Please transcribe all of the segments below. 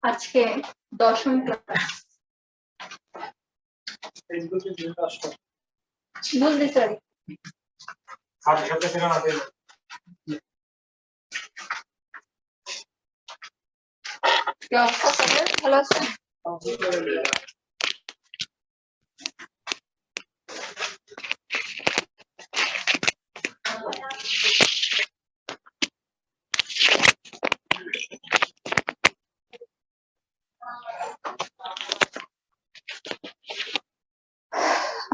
আজকে দশম ক্লাস বুঝলি স্যার ভালো আছেন?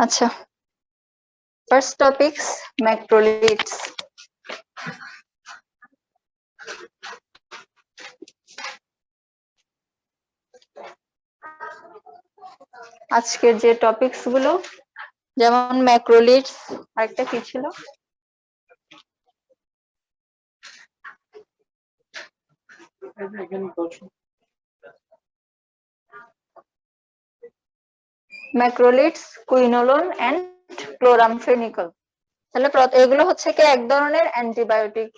আচ্ছা, ফার্স্ট টপিকস ম্যাক্রোলিডস। আজকের যে টপিকস গুলো যেমন ম্যাক্রোলিডস, আরেকটা কি ছিল? ম্যাক্রোলিডস, কুইনোলোন এন্ড ক্লোরামফেনিকল। তাহলে এগুলো হচ্ছে কি এক ধরনের অ্যান্টিবায়োটিক,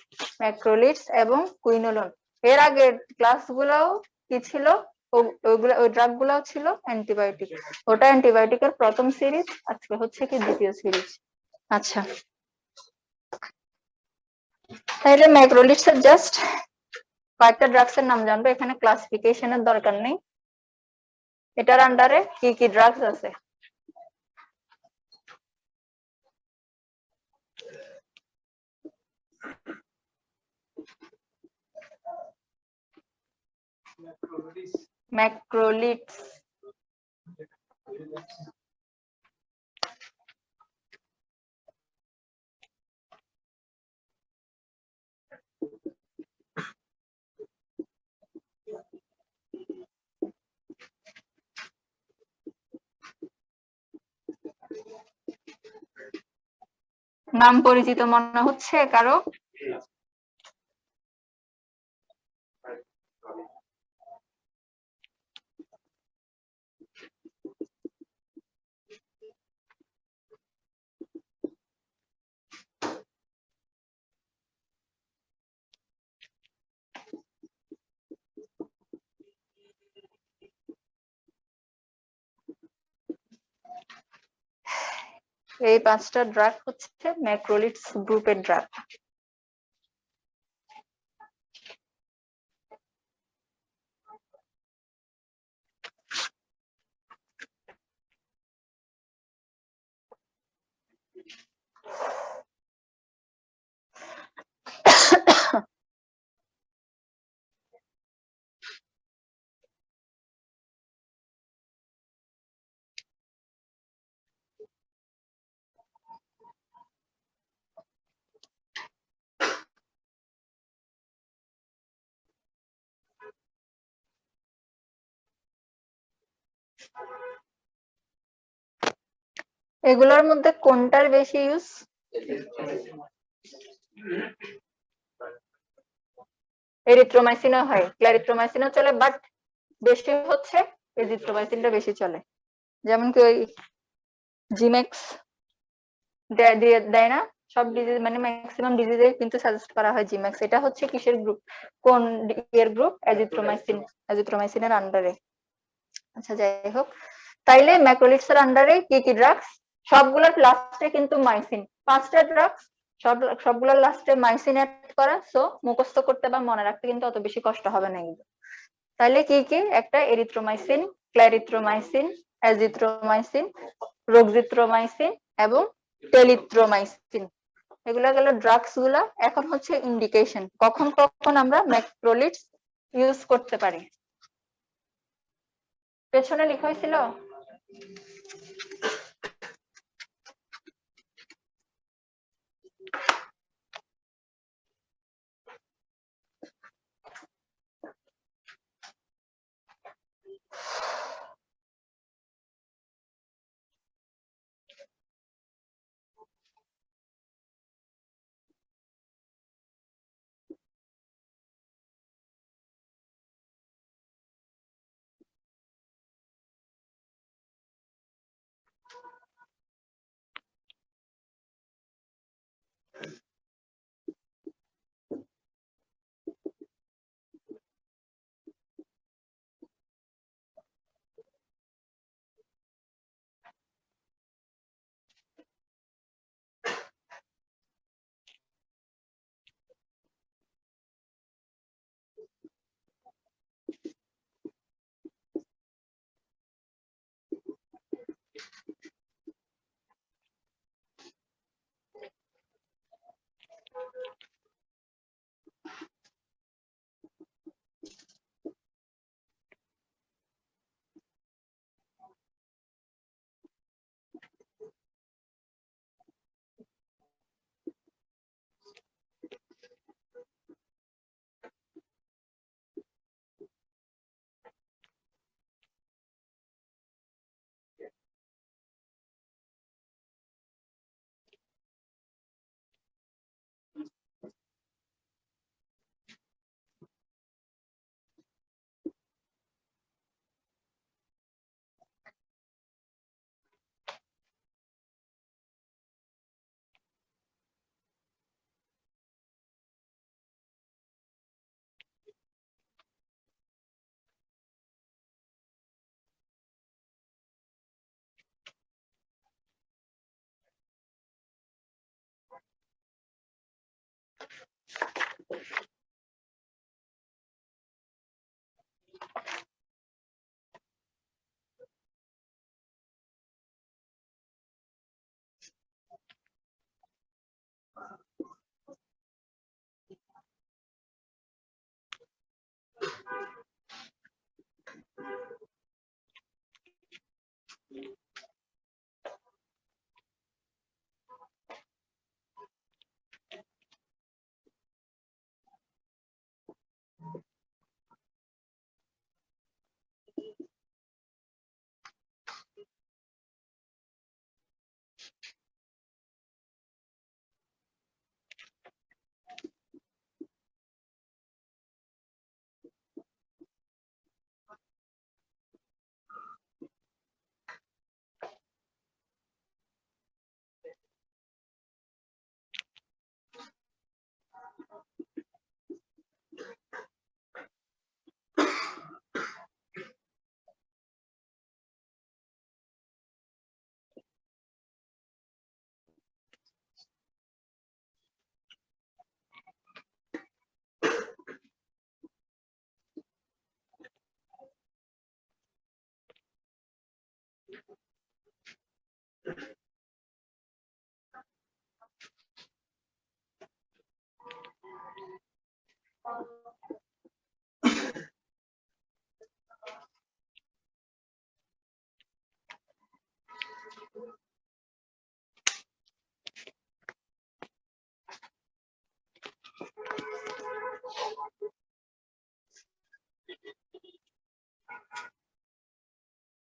ম্যাক্রোলিডস এবং কুইনোলোন। এর আগের ক্লাসগুলোও কি ছিল? ওই ড্রাগ গুলাও ছিল অ্যান্টিবায়োটিক। ওটা অ্যান্টিবায়োটিকের প্রথম সিরিজ, আজকে হচ্ছে কি দ্বিতীয় সিরিজ। আচ্ছা, তাহলে ম্যাক্রোলিডস এর জাস্ট কয়েকটা ড্রাগস এর নাম জানবো, এখানে ক্লাসিফিকেশনের দরকার নেই। এটার আন্ডারে কি কি ড্রাগস আছে? ম্যাক্রোলিডস নাম পরিচিত মনে হচ্ছে কারো? এই পাঁচটা ড্রাগ হচ্ছে ম্যাক্রোলিডস গ্রুপের ড্রাগ। এগুলোর মধ্যে কোনটার বেশি ইউজ? এরিথ্রোমাইসিনও হয়, ক্লারিথ্রোমাইসিনও চলে, বাট বেশি হচ্ছে এজিথ্রোমাইসিনটা বেশি চলে। যেমন কি ওই জিমেক্স দেয় না সব ডিজিজ, মানে ম্যাক্সিমাম ডিজিজে কিন্তু সাজেস্ট করা হয় জিমেক্স। এটা হচ্ছে কিসের গ্রুপ? কোন এর গ্রুপ? এজিথ্রোমাইসিন, এজিথ্রোমাইসিনের আন্ডারে। আচ্ছা, যাই হোক, তাইলে ম্যাক্রোলিডস এর আন্ডারে কি কি ড্রাগস? সবগুলোর লাস্টে কিন্তু মাইসিন। পাঁচটা ড্রাগস, সবগুলোর লাস্টে মাইসিন অ্যাড করা, সো মুখস্থ করতে বা মনে রাখতে কিন্তু অত বেশি কষ্ট হবে না কিন্তু। তাহলে কি কি? একটা এরিথ্রোমাইসিন, ক্লারিথ্রোমাইসিন, এজিথ্রোমাইসিন, রোগজিথ্রোমাইসিন এবং টেলিথ্রোমাইসিন। এগুলা গেল ড্রাগস গুলা। এখন হচ্ছে ইন্ডিকেশন, কখন কখন আমরা ম্যাক্রোলিডস ইউজ করতে পারি। পেছনে লেখা হয়েছিল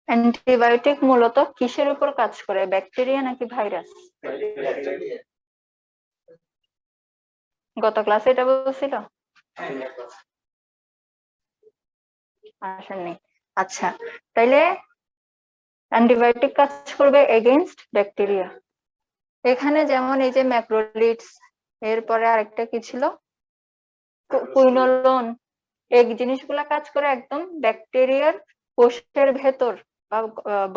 অ্যান্টিবায়োটিক মূলত কিসের উপর কাজ করে, ব্যাকটেরিয়া নাকি ভাইরাস? গত ক্লাসে এটা বলছিল, আসেননি। আচ্ছা, তাইলে অ্যান্টিবায়োটিক কাজ করবে এগেইনস্ট ব্যাকটেরিয়া। এখানে যেমন এই যে ম্যাক্রোলিডস, এরপরে আরেকটা কি ছিল, কুইনোলোন, এই জিনিসগুলা কাজ করে একদম ব্যাকটেরিয়ার কোষের ভেতর বা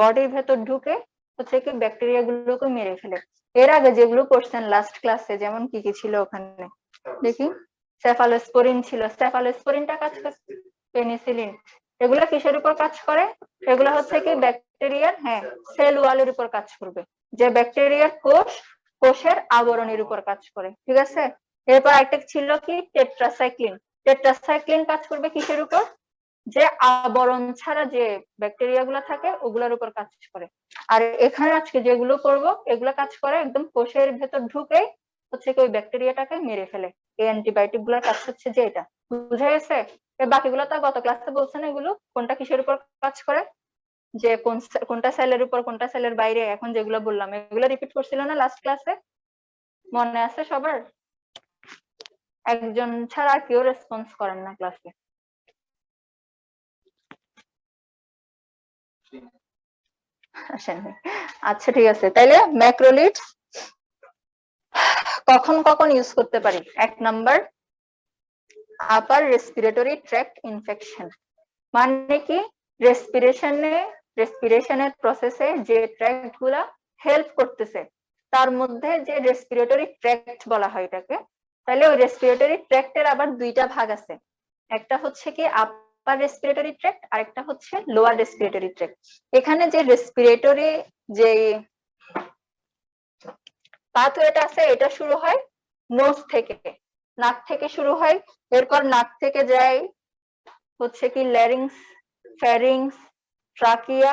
বডির ভেতর ঢুকে হচ্ছে কি ব্যাকটেরিয়া গুলোকে মেরে ফেলে। এর আগে যেগুলো পড়ছেন লাস্ট ক্লাসে, যেমন কি কি ছিল ওখানে দেখি, সেফালোস্পোরিন ছিল, সেফালোস্পোরিনটা কাজ করে, পেনিসিলিন, এগুলা কিসের উপর কাজ করে? এগুলা হচ্ছে কি ব্যাকটেরিয়ার, হ্যাঁ, সেল ওয়ালের উপর কাজ করবে, যে ব্যাকটেরিয়ার কোষের আবরণের উপর কাজ করে, ঠিক আছে। এরপর একটা ছিল কি টেট্রাসাইক্লিন, টেট্রাসাইক্লিন কাজ করবে কিসের উপর? যে আবরণ ছাড়া যে ব্যাকটেরিয়া গুলা থাকে ওগুলোর উপর কাজ করে। আর এখানে আজকে যেগুলো করবো এগুলো কাজ করে একদম কোষের ভেতর ঢুকে হচ্ছে কি ওই ব্যাকটেরিয়াটাকে মেরে ফেলে। এই অ্যান্টিবায়োটিক গুলোর কাজ হচ্ছে যে এটা, বুঝা গেছে? বাকিগুলো তো গত ক্লাসে বলছেন, এগুলো কোনটা কিসের উপর কাজ করে, যে কোনটা সেলের উপর কোনটা সেলের বাইরে, এখন যেগুলো বললাম এগুলো রিপিট করছিল না লাস্ট ক্লাসে, মনে আছে সবার? একজন ছাড়া আর কেউ রেসপন্স করেন না ক্লাসে। আসেননি, আচ্ছা ঠিক আছে। তাইলে ম্যাক্রোলিডস কখন কখন ইউজ করতে পারি? 1 number, upper respiratory tract infection, মানে কি রেসপিরেশনের প্রসেসে যে ট্র্যাক্ট গুলা হেল্প করতেছে তার মধ্যে যে রেসপিরেটরি ট্র্যাক্ট বলা হয় এটাকে। তাহলে ওই রেসপিরেটরি ট্র্যাক্টের আবার দুইটা ভাগ আছে, একটা হচ্ছে কি আপার রেসপিরেটরি ট্র্যাক্ট আর একটা হচ্ছে লোয়ার রেসপিরেটরি ট্র্যাক্ট। এখানে যে রেসপিরেটরি যে পাথওয়েটা আছে এটা শুরু হয় নোজ থেকে, নাক থেকে শুরু হয়, এরপর নাক থেকে যায় হচ্ছে কি ল্যারিংস, ফ্যারিংস, ট্রাকিয়া,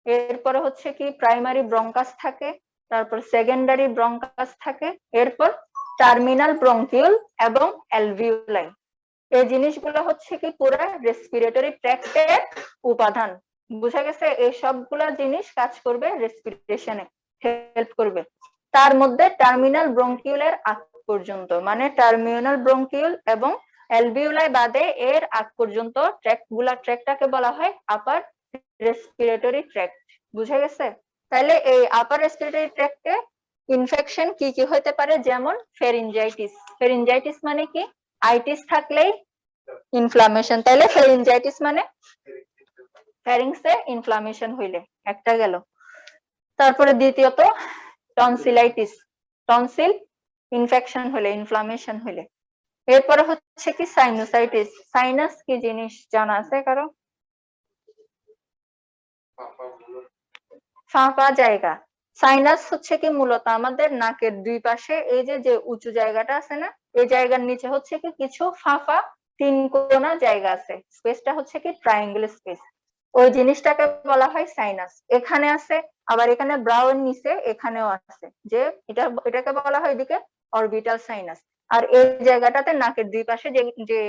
এরপরে হচ্ছে কি প্রাইমারি ব্রঙ্কাস থাকে, তারপর সেকেন্ডারি ব্রঙ্কাস থাকে, এরপর টার্মিনাল ব্রঙ্কিউল এবং অ্যালভিউলাই। এই জিনিসগুলো হচ্ছে কি পুরো রেসপিরেটরি ট্র্যাক্টের উপাদান, বুঝা গেছে? এই সবগুলা জিনিস কাজ করবে রেসপিরেশনে, হেল্প করবে। তার মধ্যে টার্মিনাল ব্রঙ্কিউলের আগ পর্যন্ত, মানে টার্মিনাল ব্রঙ্কিউল এবং অ্যালভিউলাই বাদে এর আগ পর্যন্ত ট্র্যাক্টটাকে বলা হয় আপার রেসপিরেটরি ট্র্যাক্ট, বুঝা গেছে? তাহলে এই আপার রেসপিরেটরি ট্র্যাক্টে ইনফেকশন কি কি হতে পারে, যেমন ফেরিনজাইটিস, ফেরিনজাইটিস মানে কি আইটিস থাকলেই ইনফ্লামেশন, তাইলে ফেরিনজাইটিস মানে ফ্যারিংসে ইনফ্লামেশন হইলে, একটা গেল। তারপরে দ্বিতীয়ত টনসিলাইটিস, টনসিল ইনফেকশন হলে, ইনফ্লামেশন হলে। এরপরে হচ্ছে কি সাইনোসাইটিস, সাইনাস কি জিনিস জানা আছে কারো? ফাঁপা জায়গা, সাইনাস হচ্ছে কি মূলত আমাদের নাকের দুই পাশে এই যে যে উঁচু জায়গাটা আছে না, এই জায়গার নিচে হচ্ছে কি কিছু ফাঁপা তিন কোনা জায়গা আছে, স্পেসটা হচ্ছে কি ট্রায়াঙ্গেল স্পেস। ওই জিনিসটাকে বলা হয় সাইনাস। এখানে আছে, আবার এখানে ব্রাউন নিচে এখানেও আছে, যে এটাকে বলা হয় এদিকে অরবিটাল সাইনাস। আর এই জায়গাটাতে নাকের দুই পাশে যে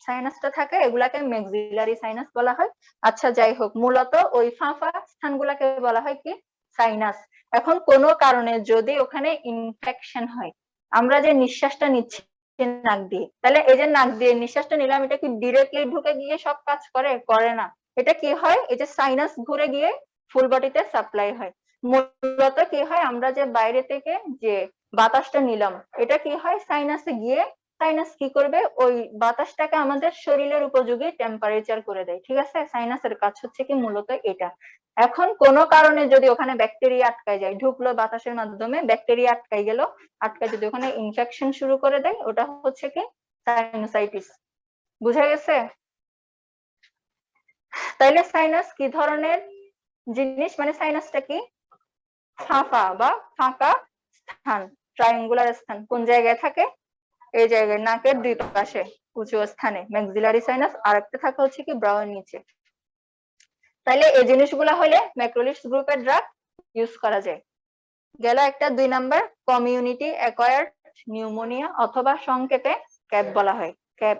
সাইনাসটা থাকে এগুলাকে ম্যাক্সিলারি সাইনাস বলা হয়। আচ্ছা যাই হোক, মূলত ওই ফাঁপা স্থানগুলাকে বলা হয় কি সাইনাস। এখন কোনো কারণে যদি ওখানে ইনফেকশন হয়, আমরা যে নিঃশ্বাসটা নিচ্ছি নাক দিয়ে, তাহলে এই যে নাক দিয়ে নিঃশ্বাসটা নিলাম, এটা কি ডিরেক্টলি ঢুকে গিয়ে সব কাজ করে না। এটা কি হয়, এই যে সাইনাস ঘুরে গিয়ে ফুল বডিতে সাপ্লাই হয়। মূলত কি হয়, আমরা যে বাইরে থেকে যে বাতাসটা নিলাম, এটা কি হয় সাইনাসে গিয়ে সাইনাস কি করবে, ওই বাতাসটাকে আমাদের শরীরের উপযোগী টেম্পারেচার করে দেয়। ঠিক আছে, সাইনাসের কাজ হচ্ছে কি মূলত এটা। এখন কোনো কারণে যদি ওখানে ব্যাকটেরিয়া আটকায় যায়, ঢুকলো বাতাসের মাধ্যমে, ব্যাকটেরিয়া আটকাই গেল, আটকায় যদি ওখানে ইনফেকশন শুরু করে দেয়, ওটা হচ্ছে কি সাইনোসাইটিস। বুঝা গেছে? তাইলে সাইনাস কি ধরনের জিনিস, মানে সাইনাসটা কি ফাঁপা বা ফাঁকা স্থান, ট্রায়াঙ্গুলার স্থান। কোন জায়গায় থাকে, এই জায়গায় নাকের দুই পাশে উঁচু স্থানে ম্যাক্সিলারি সাইনাস, আর একটা থাকে হচ্ছে কি ব্রাউন নিচে। তাইলে এই জিনিসগুলা হলে ম্যাক্রোলিডস গ্রুপের ড্রাগ ইউজ করা যায়। গেল একটা। 2 নাম্বার কমিউনিটি অ্যাকোয়ার্ড নিউমোনিয়া, অথবা সংক্ষেপে ক্যাপ বলা হয়, ক্যাপ।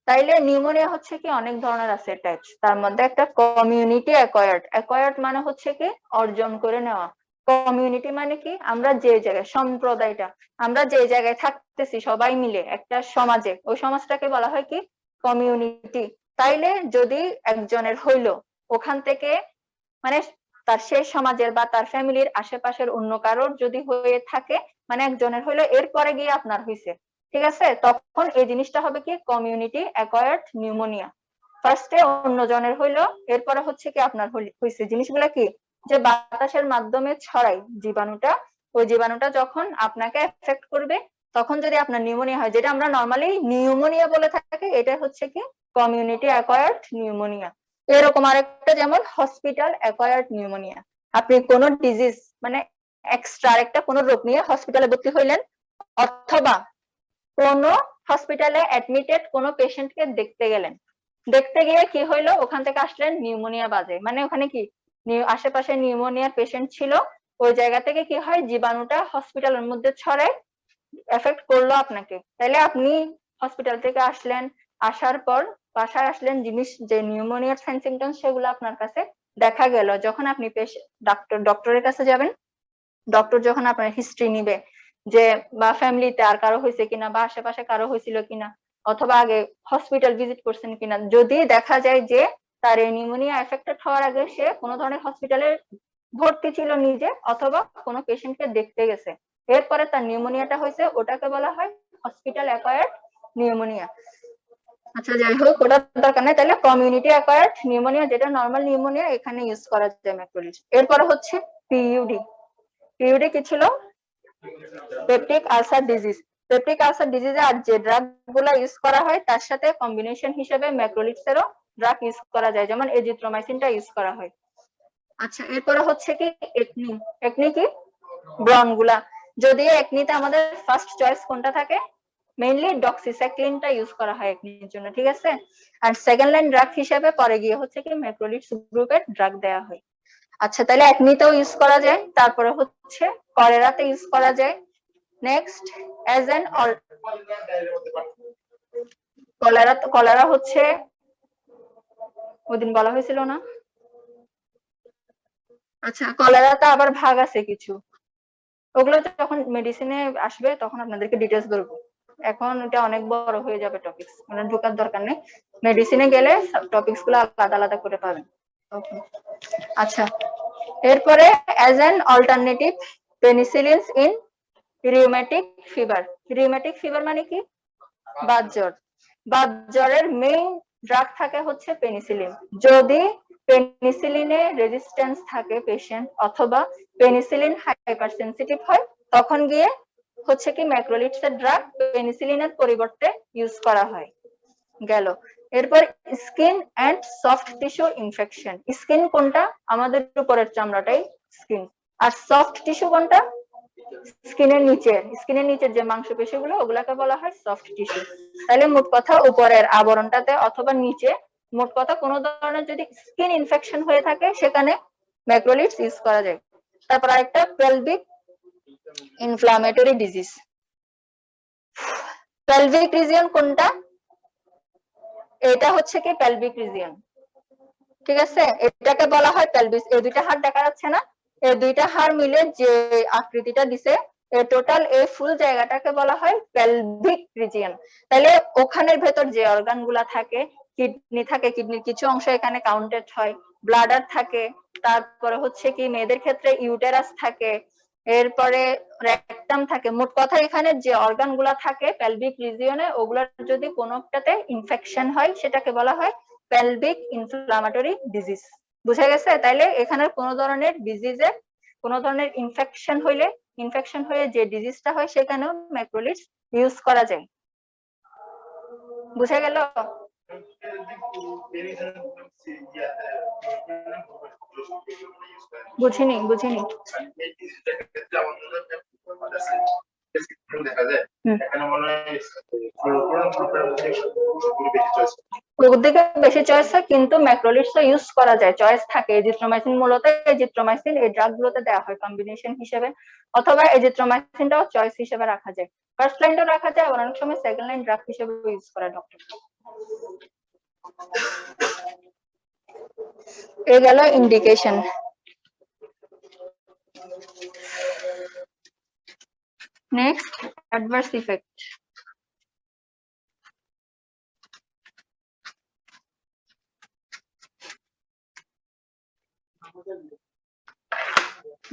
তাইলে নিউমোনিয়া হচ্ছে কি অনেক ধরনের আছে টাইপস, তার মধ্যে একটা কমিউনিটি অ্যাকোয়ার্ড। অ্যাকোয়ার্ড মানে হচ্ছে কি অর্জন করে নেওয়া। কমিউনিটি মানে কি আমরা যে জায়গায়, সম্প্রদায়টা, আমরা যে জায়গায় থাকতেছি সবাই মিলে একটা সমাজে, ওই সমাজটাকে বলা হয় কি কমিউনিটি। তাইলে যদি একজনের হইলো, ওখান থেকে মানে তার সেই সমাজের বা তার ফ্যামিলির আশেপাশের অন্য কারোর যদি হয়ে থাকে, মানে একজনের হইলো এরপরে গিয়ে আপনার হইছে, ঠিক আছে, তখন এই জিনিসটা হবে কি কমিউনিটি অ্যাকোয়ার্ড নিউমোনিয়া। ফার্স্টে অন্য জনের হইলো, এরপরে হচ্ছে কি আপনার হইছে। জিনিসগুলা কি, যে বাতাসের মাধ্যমে ছড়াই জীবাণুটা, ওই জীবাণুটা যখন আপনাকে এফেক্ট করবে, তখন যদি আপনার নিউমোনিয়া হয়, যেটা আমরা নরমালি নিউমোনিয়া বলে থাকি, এটা হচ্ছে কি কমিউনিটি অ্যাকোয়ার্ড নিউমোনিয়া। এরকম আরেকটা যেমন হসপিটাল অ্যাকোয়ার্ড নিউমোনিয়া। আপনি কোনো ডিজিজ মানে এক্সট্রা আরেকটা কোনো রোগ নিয়ে হসপিটালে ভর্তি হইলেন, অথবা কোনো হসপিটালে অ্যাডমিটেড কোনো পেশেন্টকে দেখতে গেলেন, দেখতে গিয়ে কি হইলো, ওখান থেকে আসলেন নিউমোনিয়া বাজে, মানে ওখানে কি আশেপাশে নিউমোনিয়ার পেশেন্ট ছিল, ওই জায়গা থেকে কি হয় জীবাণুটা হসপিটালের মধ্যে ছড়ায়, এফেক্ট করলো আপনাকে। তাইলে আপনি হসপিটাল থেকে আসলেন, আসার পর বাসায় আসলেন, জিনিস যে নিউমোনিয়ার সাইন সিমটমস সেগুলো আপনার কাছে দেখা গেল, যখন আপনি ডক্টরের কাছে যাবেন, ডক্টর যখন আপনার হিস্ট্রি নিবে, যে বা ফ্যামিলিতে আর কারো হয়েছে কিনা, বা আশেপাশে কারো হয়েছিল কিনা, অথবা আগে হসপিটাল ভিজিট করছেন কিনা, যদি দেখা যায় যে তার এই নিউমোনিয়া এফেক্টেড হওয়ার আগে সে কোনো ধরনের হসপিটালে ভর্তি ছিল নিজে, অথবা কোনো পেশেন্টকে দেখতে গেছে, এরপরে তার নিউমোনিয়াটা হয়েছে, ওটাকে বলা হয় হসপিটাল অ্যাকোয়ার্ড নিউমোনিয়া। আচ্ছা যাই হোক, ওটা দরকার নাই। তাহলে কমিউনিটি অ্যাকোয়ার্ড নিউমোনিয়া, যেটা নরমাল নিউমোনিয়া, এখানে ইউজ করা যায় ম্যাক্রোলিডস। এরপরে হচ্ছে পিইউডি। পিইউডি কি ছিল, peptic ulcer disease. Peptic ulcer ডিজিজে আর যে ড্রাগ গুলা ইউজ করা হয়, তার সাথে কম্বিনেশন হিসেবে ম্যাক্রোলিডস এরও ড্রাগ ইউজ করা যায়, যেমন এজিথ্রোমাইসিনটা ইউজ করা হয়। আচ্ছা এরপরে হচ্ছে কি একনি। একনি কি ব্রন গুলা, যদিও একনিতে আমাদের ফার্স্ট চয়েস কোনটা থাকে, মেইনলি ডক্সিসাইক্লিনটা ইউজ করা হয় একনির জন্য, ঠিক আছে। আর সেকেন্ড লাইন ড্রাগ হিসেবে পরে গিয়ে হচ্ছে কি ম্যাক্রোলিডস গ্রুপের ড্রাগ দেওয়া হয়। আচ্ছা তাহলে একনিতেও ইউজ করা যায়, তারপরে হচ্ছে কলেরাতে ইউজ করা যায়। নেক্সট অ্যাজ এন কলেরা হচ্ছে ওদিন বলা হয়েছিল না। আচ্ছা কলেরাতে আবার ভাগ আছে কিছু, ওগুলো যখন মেডিসিনে আসবে তখন আপনাদেরকে ডিটেলস বলবো, এখন এটা অনেক বড় হয়ে যাবে টপিকস, মানে ঢোকার দরকার নেই, মেডিসিনে গেলে টপিকস গুলো আলাদা আলাদা করে পাবেন। ওকে আচ্ছা, এরপরে as an alternative penicillins in rheumatic fever. Rheumatic fever মানে কি বাতজ্বর। বাতজ্বরের মেইন ড্রাগ থাকে হচ্ছে পেনিসিলিন। যদি পেনিসিলিনে রেজিস্ট্যান্স থাকে পেশেন্ট, অথবা পেনিসিলিন হাইপার সেনসিটিভ হয়, তখন গিয়ে হচ্ছে কি ম্যাক্রোলিডস এর ড্রাগ পেনিসিলিনের পরিবর্তে ইউজ করা হয়। গেল। এরপর skin and soft tissue infection. Skin কোনটা, আমাদের উপরের চামড়াটাই স্কিন, আর সফট টিস্যু কোনটা, স্কিনের নিচের যে মাংসপেশিগুলো, ওগুলাকে বলা হয় সফট টিস্যু। তাহলে মোট কথা উপরের আবরণটাতে অথবা নিচে মোট কথা কোনো ধরনের যদি স্কিন ইনফেকশন হয়ে থাকে সেখানে ম্যাক্রোলিডস ইউজ করা যায়। তারপর আরেকটা pelvic inflammatory disease. Pelvic region কোনটা? এটা হচ্ছে কি পেলভিক রিজিয়ন, ঠিক আছে? এটাকে বলা হয় পেলভিস। এই দুইটা হাড় দেখা যাচ্ছে না, এই দুইটা হাড় মিলে যে আকৃতিটা দিছে, এই টোটাল এই ফুল জায়গাটাকে বলা হয় পেলভিক রিজিয়ন। তাহলে ওখানের ভেতর যে অর্গান গুলা থাকে, কিডনি থাকে, কিডনির কিছু অংশ এখানে কাউন্টেড হয়, ব্লাডার থাকে, তারপরে হচ্ছে কি মেয়েদের ক্ষেত্রে ইউটেরাস থাকে, এরপরে রেকটাম থাকে। মোট কথা এখানে যে অর্গান গুলা থাকে পেলভিক রিজিয়নে, ওগুলার যদি কোনোটাতে ইনফেকশন হয় সেটাকে বলা হয় পেলভিক ইনফ্লামেটরি ডিজিজ। বুঝা গেছে? তাইলে এখানে কোন ধরনের ডিজিজে কোন ধরনের ইনফেকশন হয়ে যে ডিজিজটা হয় সেখানেও ম্যাক্রোলিডস ইউজ করা যায়। বুঝা গেল? বুঝিনি। ওদিকে বেশি চয়েস হয়, কিন্তু ম্যাক্রোলিডস ইউজ করা যায়, চয়েস থাকে। এজিথ্রোমাইসিন মূলত এজিথ্রোমাইসিন এই ড্রাগ গুলোতে দেওয়া হয় কম্বিনেশন হিসেবে, অথবা এজিথ্রোমাইসিনটাও চয়েস হিসেবে রাখা যায়, ফার্স্ট লাইনটাও রাখা যায়, আবার অনেক সময় সেকেন্ড লাইন ড্রাগ হিসেবে ইউজ করে ডক্টর। এ গেল ইন্ডিকেশন। Next, adverse effect.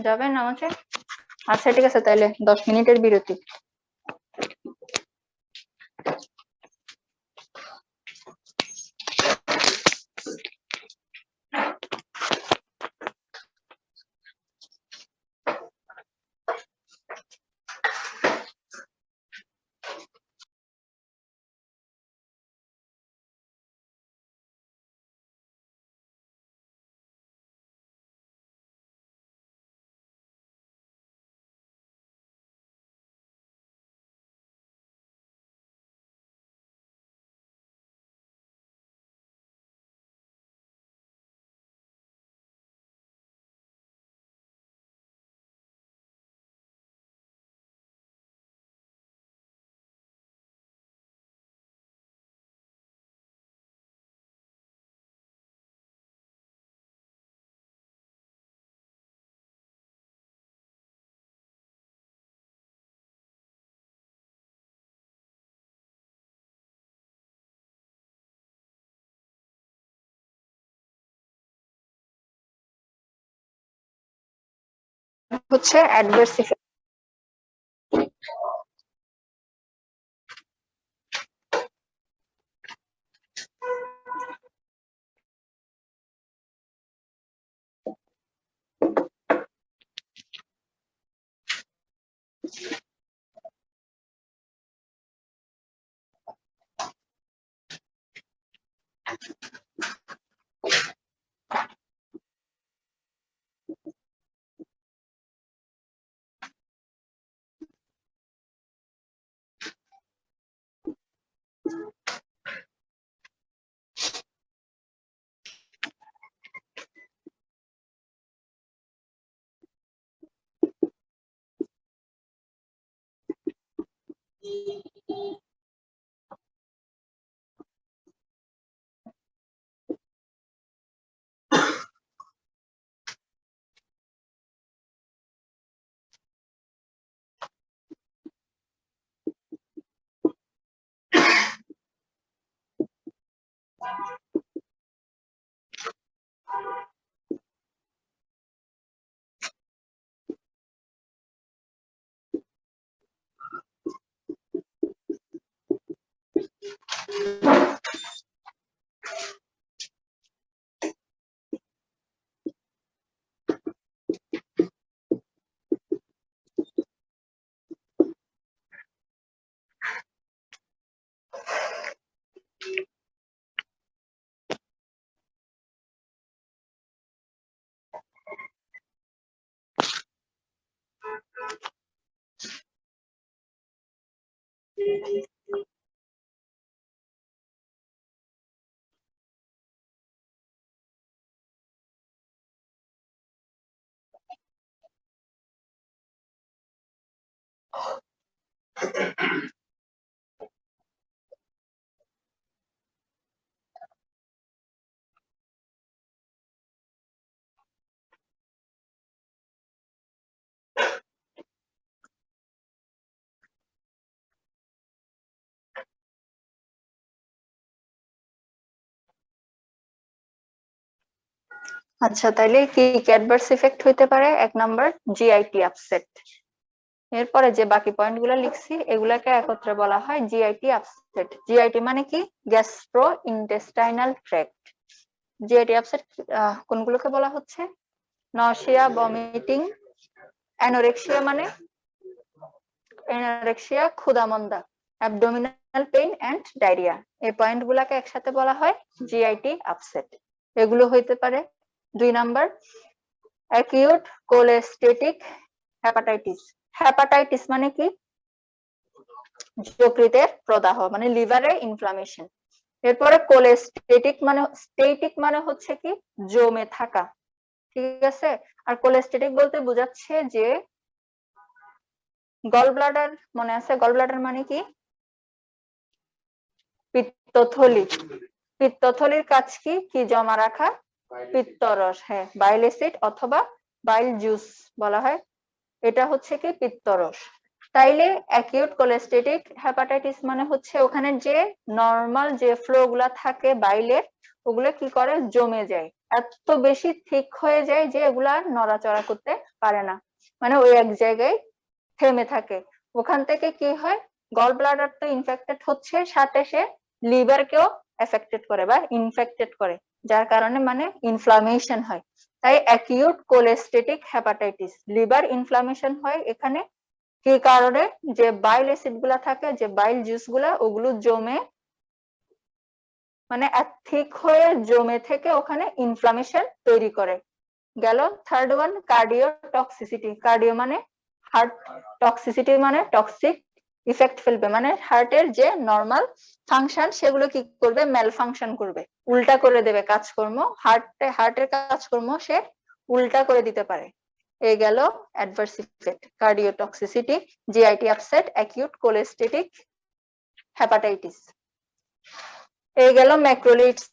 যাবেন আমাকে? আচ্ছা ঠিক আছে, তাহলে 10 মিনিটের বিরতি। হচ্ছে অ্যাডভার্স ইফেক্ট। আচ্ছা, তাইলে কি অ্যাডভার্স ইফেক্ট হইতে পারে? এক নাম্বার জিআইটি আপসেট। এরপরে যে বাকি পয়েন্ট গুলা লিখছি এগুলাকে একত্রে বলা হয় জিআইটি আপসেট। জিআইটি মানে কি? Gastro intestinal tract. GIT upset কোনগুলোকে বলা হচ্ছে? নশিয়া, ভমিটিং, অ্যানোরেক্সিয়া মানে অ্যানোরেক্সিয়া, ক্ষুধামন্দা, অ্যাবডোমিনাল পেইন এন্ড ডায়রিয়া। এই পয়েন্ট গুলাকে একসাথে বলা হয় জিআইটি আপসেট। এগুলো হইতে পারে 2 number acute cholestatic hepatitis. Hepatitis মানে কি? যকৃতের প্রদাহ, মানে লিভারে ইনফ্লামেশন। এরপরে কোলেস্টেটিক মানে, স্টেটিক মানে হচ্ছে কি? জমে থাকা, ঠিক আছে? আর কোলেস্টেটিক বলতে বোঝাচ্ছে যে গল ব্লাডার, মনে আছে গল ব্লাডার মানে কি? পিত্তথলি। পিত্তথলির কাজ কি? কি জমা রাখা? পিত্তরস, হ্যাঁ, বাইল অ্যাসিড অথবা বাইল জুস বলা হয়, এটা হচ্ছে কি? পিত্তরস। তাইলে অ্যাকিউট কোলেস্টেটিক হেপাটাইটিস মানে হচ্ছে ওখানে যে নরমাল যে ফ্লো গুলা থাকে বাইলের, ওগুলো কি করে? জমে যায়, এত বেশি থিক হয়ে যায় যে এগুলা নড়াচড়া করতে পারে না, মানে ওই এক জায়গায় থেমে থাকে। ওখান থেকে কি হয়? গল ব্লাডার তো ইনফেক্টেড হচ্ছে, সাথে সে লিভারকেও এফেক্টেড করে বা ইনফেক্টেড করে, যার কারণে মানে ইনফ্লামেশন হয়। তাই acute cholestatic hepatitis, liver inflammation হয় এখানে। কি কারণে? যে বাইল অ্যাসিড গুলা থাকে, যে বাইল জুস গুলা, ওগুলো জমে, মানে ঠিক হয়ে জমে থেকে ওখানে ইনফ্লামেশন তৈরি করে। গেল। Third one cardio toxicity. Cardio মানে হার্ট, টক্সিসিটি মানে টক্সিক ইফেক্ট ফেলবে, মানে হার্টের যে নরমাল ফাংশন সেগুলো কি করবে? ম্যাল ফাংশন করবে, উল্টা করে দেবে কাজকর্ম, হার্টের কাজকর্ম সে উল্টা করে দিতে পারে। এই গেল adverse effect, cardiotoxicity, GIT upset, acute cholestatic hepatitis. এই গেল ম্যাক্রোলিডস।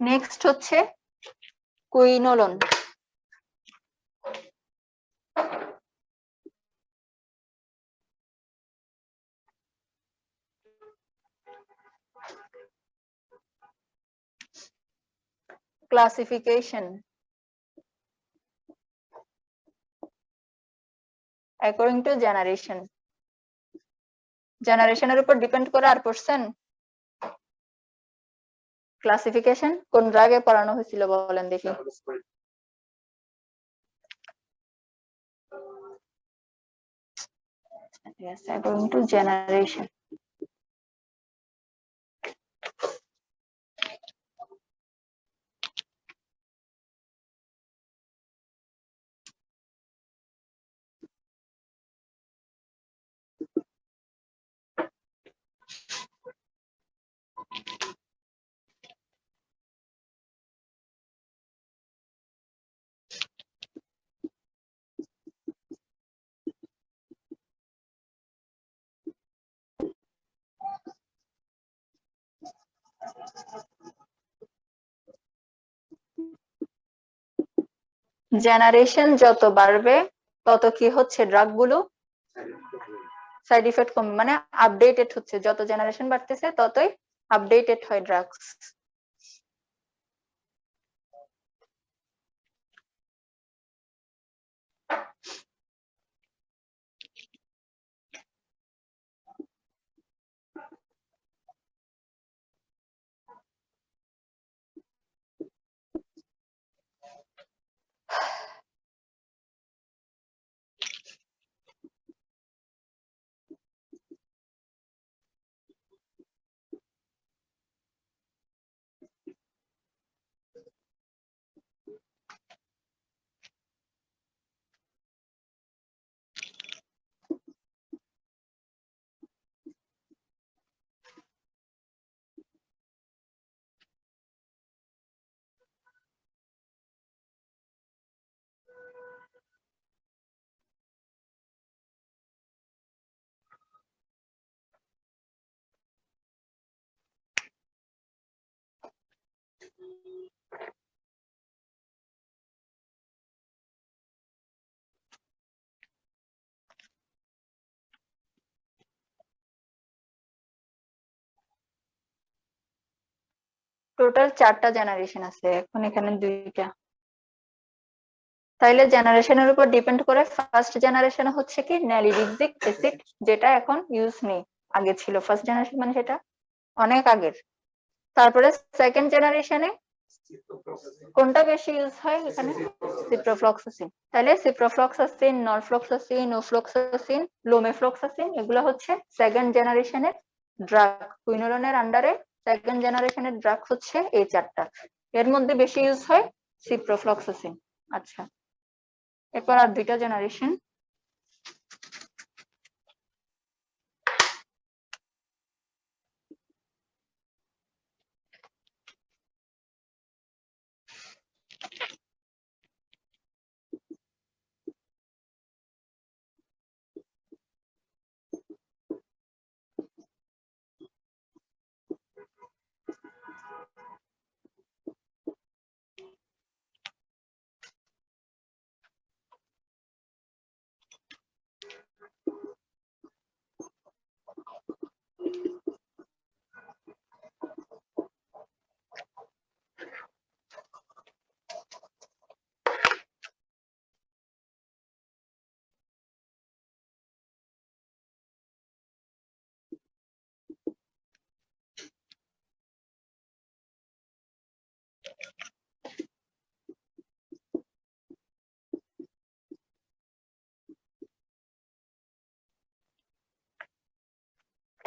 নেক্সট হচ্ছে quinolone. Classification according to generation. জেনারেশনের উপর ডিপেন্ড করে আর পড়ছেন? ক্লাসিফিকেশন কোন রাগে পড়ানো হয়েছিল বলেন দেখি? Yes, according to generation. Generation যত বাড়বে তত কি হচ্ছে? ড্রাগ গুলো সাইড ইফেক্ট কম, মানে আপডেটেড হচ্ছে, যত জেনারেশন বাড়তেছে ততই আপডেটেড হয় ড্রাগস। টোটাল 4টা জেনারেশন আছে, এখন এখানে 2টা। তাইলে জেনারেশনের উপর ডিপেন্ড করে ফার্স্ট জেনারেশন হচ্ছে কি ন্যালিডিক্সিক অ্যাসিড, যেটা এখন ইউজ নেই, আগে ছিল। ফার্স্ট জেনারেশন মানে সেটা অনেক আগের। তারপরে সেকেন্ড জেনারেশনে কোনটা বেশি ইউজ হয় এখানে? সিপ্রোফ্লক্সাসিন। তাহলে সিপ্রোফ্লক্সাসিন, নরফ্লক্সাসিন, ওফ্লক্সাসিন, লোমেফ্লক্সাসিন এগুলো হচ্ছে সেকেন্ড জেনারেশনের ড্রাগ। কুইনোলোনের আন্ডারে সেকেন্ড জেনারেশনের ড্রাগ হচ্ছে এই 4টা। এর মধ্যে বেশি ইউজ হয় সিপ্রোফ্লক্সাসিন। আচ্ছা, এরপর আর 2টা জেনারেশন।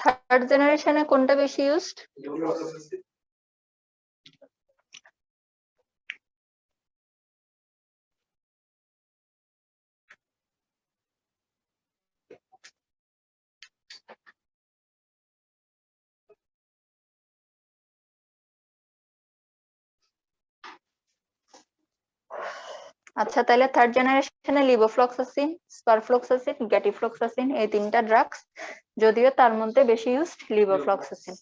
থার্ড জেনারেশনে কোনটা বেশি ইউজড? আচ্ছা, তাহলে থার্ড জেনারেশনে লিভোফ্লক্সাসিন, স্পারফ্লক্সাসিন, গ্যাটিফ্লক্সাসিন এই 3টা ড্রাগস, যদিও তার মধ্যে বেশি ইউজড লিভোফ্লক্সাসিন।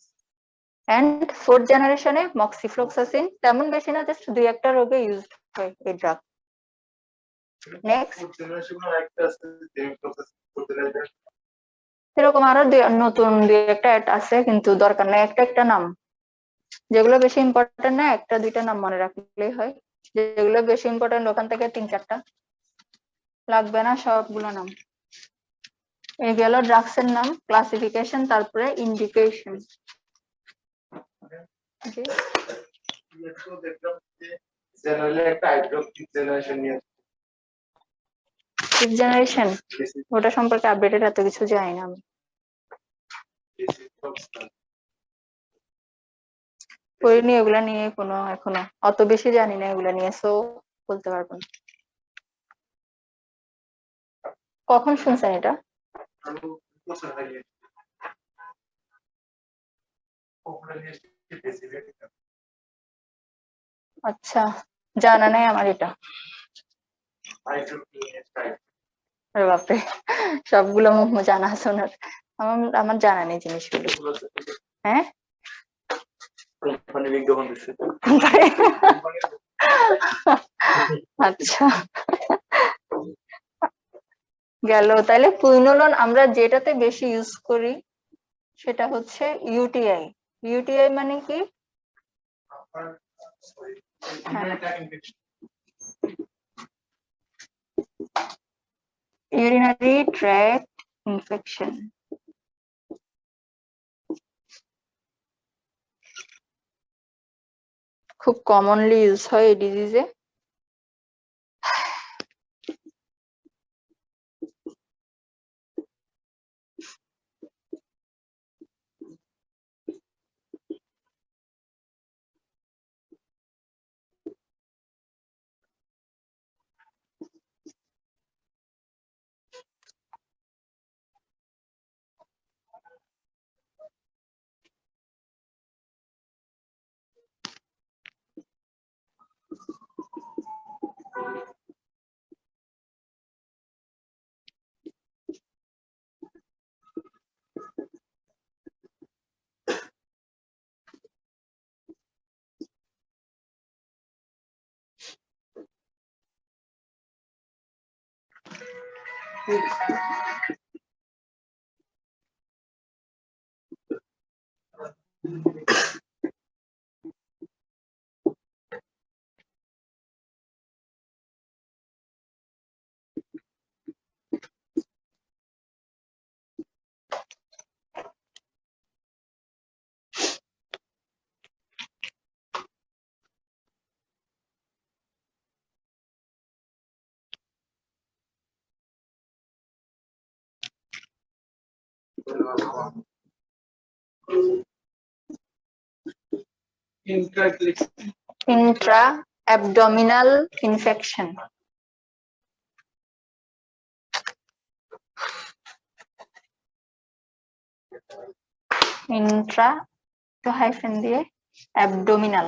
এন্ড ফোর্থ জেনারেশনে মক্সিফ্লক্সাসিন, তেমন বেশি না, জাস্ট 2-1টা রোগে ইউজড হয় এই ড্রাগ। নেক্সট এরকম আরো নতুন 2-1টা আছে, কিন্তু দরকার নাই, একটা নাম। যেগুলো বেশি ইম্পর্টেন্ট না, 1-2টা নাম মনে রাখলেই হয়। যেগুলো বেশি ইম্পর্টেন্ট ওখান থেকে 3-4টা, লাগবে না সবগুলো নাম। এই গেল ড্রাগস এর নাম, ক্লাসিফিকেশন, তারপরে ইন্ডিকেশন। জেনারেশন ওটা সম্পর্কে আপডেটেড এত কিছু জানি না আমি, পড়িনি এগুলা নিয়ে কোনো, এখনো অত বেশি জানি না এগুলা নিয়ে, সো বলতে পারবো না। কখন শুনছেন এটা? আচ্ছা, জানা নাই আমার এটা। আরে বাপরে, সবগুলো জানা আছে ওনার, আমার আমার জানা নেই জিনিসগুলো। হ্যাঁ, আচ্ছা গেল। তাহলে কুইনোলন আমরা যেটাতে বেশি ইউজ করি সেটা হচ্ছে ইউটিআই। ইউটিআই মানে কি? Urinary tract infection. খুব কমনলি ইউজ হয় এই ডিজিজে। intra-abdominal infection. Intra to hyphen দিয়ে abdominal.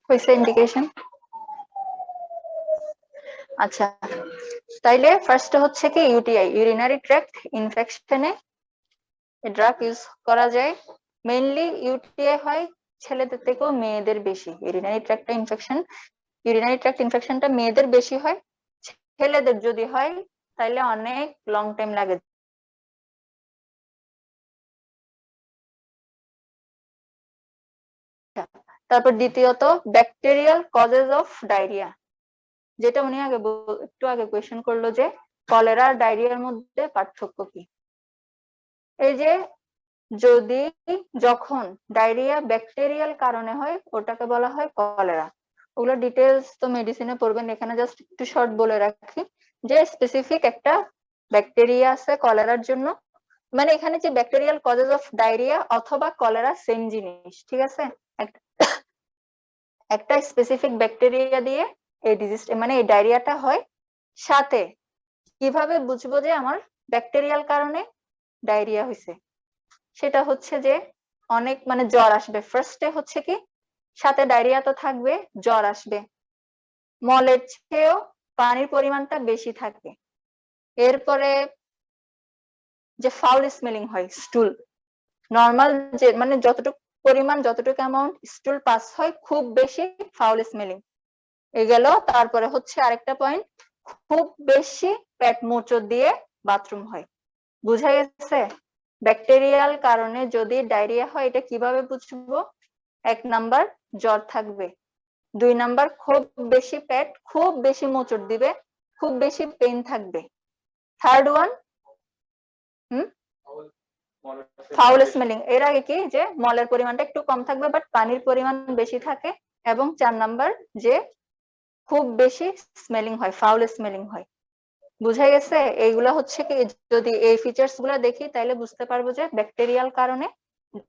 হইছে ইন্ডিকেশন। আচ্ছা, তাইলে ফার্স্ট হচ্ছে কি ইউটিআই, ইউরিনারি ট্র্যাক্ট ইনফেকশনে ড্রাগ ইউজ করা যায়। মেইনলি ইউটিআই হয় ছেলেদের থেকেও মেয়েদের বেশি। ইউরিনারি ট্র্যাক্ট ইনফেকশনটা মেয়েদের বেশি হয়। ছেলেদের যদি হয় তাহলে অনেক লং টাইম লাগে। তারপর দ্বিতীয়ত ব্যাকটেরিয়াল কজেস অফ ডায়রিয়া, যেটা উনি একটু আগে কোয়েশ্চেন করলো যে কলেরা আর ডায়রিয়ার মধ্যে পার্থক্য কি। এই যে যদি যখন ডায়রিয়া ব্যাকটেরিয়াল কারণে হয় ওটাকে বলা হয় কলেরা। ওগুলো ডিটেলস তো মেডিসিনে পড়বেন, এখানে জাস্ট একটু শর্ট বলে রাখি যে স্পেসিফিক একটা ব্যাকটেরিয়া আছে কলেরার জন্য। মানে এখানে যে ব্যাকটেরিয়াল কজেস অফ ডায়রিয়া অথবা কলেরা সেম জিনিস, ঠিক আছে। একটা স্পেসিফিক ব্যাকটেরিয়া দিয়ে এই ডিজিজ মানে এই ডায়রিয়াটা হয়। সাথে কিভাবে বুঝবো যে আমার ব্যাকটেরিয়াল কারণে ডায়রিয়া হয়েছে, সেটা হচ্ছে যে অনেক মানে জ্বর আসবে। ফার্স্টে হচ্ছে কি সাথে ডায়রিয়া তো থাকবে, জ্বর আসবে, মলের চেয়েও পানির পরিমাণটা বেশি থাকে। এরপরে যে ফাউল স্মেলিং হয়, স্টুল নর্মাল যে মানে যতটুকু পরিমাণ যতটুকু অ্যামাউন্ট স্টুল পাস হয় খুব বেশি ফাউল স্মেলিং এ গেল। তারপরে হচ্ছে আরেকটা পয়েন্ট, খুব বেশি পেট মোচড় দিয়ে বাথরুম হয়। বুঝা গেছে? ব্যাকটেরিয়াল কারণে যদি ডায়রিয়া হয় এটা কিভাবে বুঝবো? 1 নাম্বার জ্বর থাকবে, 2 নাম্বার খুব বেশি পেট খুব বেশি মোচড় দিবে, খুব বেশি পেইন থাকবে, থার্ড ওয়ান ফাউল স্মেলিং। এর আগে কি যে মলের পরিমাণটা একটু কম থাকবে বাট পানির পরিমাণ বেশি থাকে, এবং 4 নাম্বার যে খুব বেশি স্মেলিং হয়, ফাউল স্মেলিং হয়। বুঝা গেছে? এইগুলা হচ্ছে কি যদি এই ফিচার্স গুলা দেখি তাহলে বুঝতে পারবো যে ব্যাকটেরিয়াল কারণে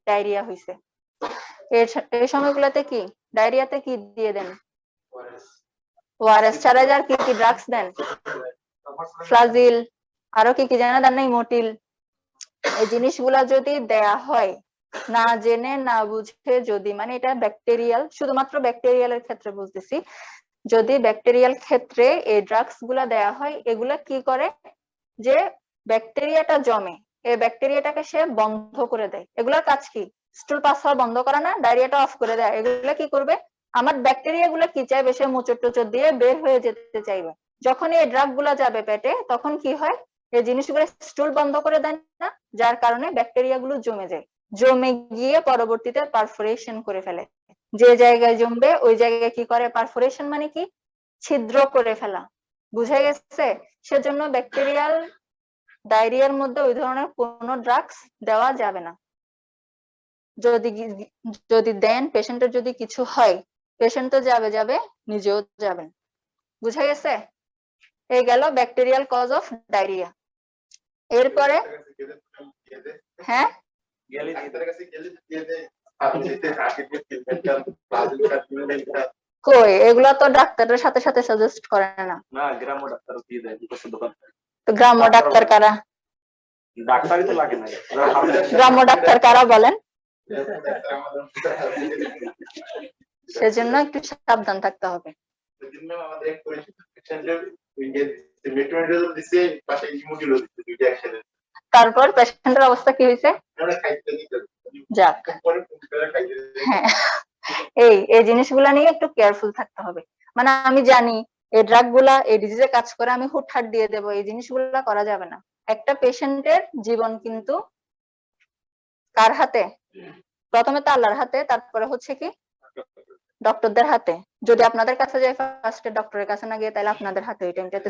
ডায়রিয়া হয়েছে। এই সময়গুলোতে কি ডায়রিয়াতে কি দিয়ে দেন? ওআরএস ছাড়া আর কি কি ড্রাগস দেন? ফ্লাজিল, আরো কি কি জানা দেন নাই? মোটিল। এই জিনিসগুলা যদি দেয়া হয় না জেনে না বুঝে, যদি মানে এটা ব্যাকটেরিয়াল, শুধুমাত্র ব্যাকটেরিয়ালের ক্ষেত্রে বলতেছি, যদি ব্যাকটেরিয়াল ক্ষেত্রে এই ড্রাগস গুলা দেয়া হয়, এগুলা কি করে যে ব্যাকটেরিয়াটা জমে, এই ব্যাকটেরিয়াটাকে সে বন্ধ করে দেয়। এগুলার কাজ কি? স্টুল পাস হওয়া বন্ধ করা না, ডায়রিয়াটা অফ করে দেয়। এগুলা কি করবে? আমার ব্যাকটেরিয়া গুলা কি চাইবে? সে মোচড় টোচড় দিয়ে বের হয়ে যেতে চাইবে। যখন এই ড্রাগ গুলা যাবে পেটে তখন কি হয়? এই জিনিসগুলো স্টুল বন্ধ করে দেয় না, যার কারণে ব্যাকটেরিয়া গুলো জমে যায়, জমে গিয়ে পরবর্তীতে পারফোরেশন করে ফেলে। যে জায়গায় জমবে ওই জায়গায় কি করে? পারফোরেশন মানে কি? ছিদ্র করে ফেলা। বুঝা গেছে? সেজন্য ব্যাকটেরিয়াল ডায়রিয়ার মধ্যে ওই ধরনের কোনো ড্রাগস দেওয়া যাবে না। যদি দেন পেশেন্টের যদি কিছু হয়, পেশেন্ট তো যাবে নিজেও যাবেন। বুঝা গেছে? এই গেল ব্যাকটেরিয়াল কজ অফ ডায়রিয়া। এরপরে হ্যাঁ কই এগুলা তো ডাক্তারের সাথে সাথে সাজেস্ট করে না। গ্রাম্য ডাক্তার দিয়ে দেয় দোকান। তো গ্রাম্য ডাক্তার কারা? ডাক্তারই তো লাগে না। গ্রাম্য ডাক্তার কারা বলেন? সেজন্য একটু সাবধান থাকতে হবে। তারপর পেশেন্টের অবস্থা কি হয়েছে? যাক হ্যাঁ এই জিনিসগুলা নিয়ে একটু কেয়ারফুল থাকতে হবে। মানে আমি জানি এই ড্রাগ গুলা এই ডিজিজে কাজ করে, আমি হুটহাট দিয়ে দেবো, এই জিনিসগুলা করা যাবে না। একটা পেশেন্টের জীবন কিন্তু কার হাতে? প্রথমে তো আল্লাহর হাতে, তারপরে হচ্ছে কি ডক্টরদের হাতে। যদি আপনাদের কাছে যাই ফার্স্টে ডক্টরের কাছে না গিয়ে, তাহলে আপনাদের হাতে ওই টাইমটাতে।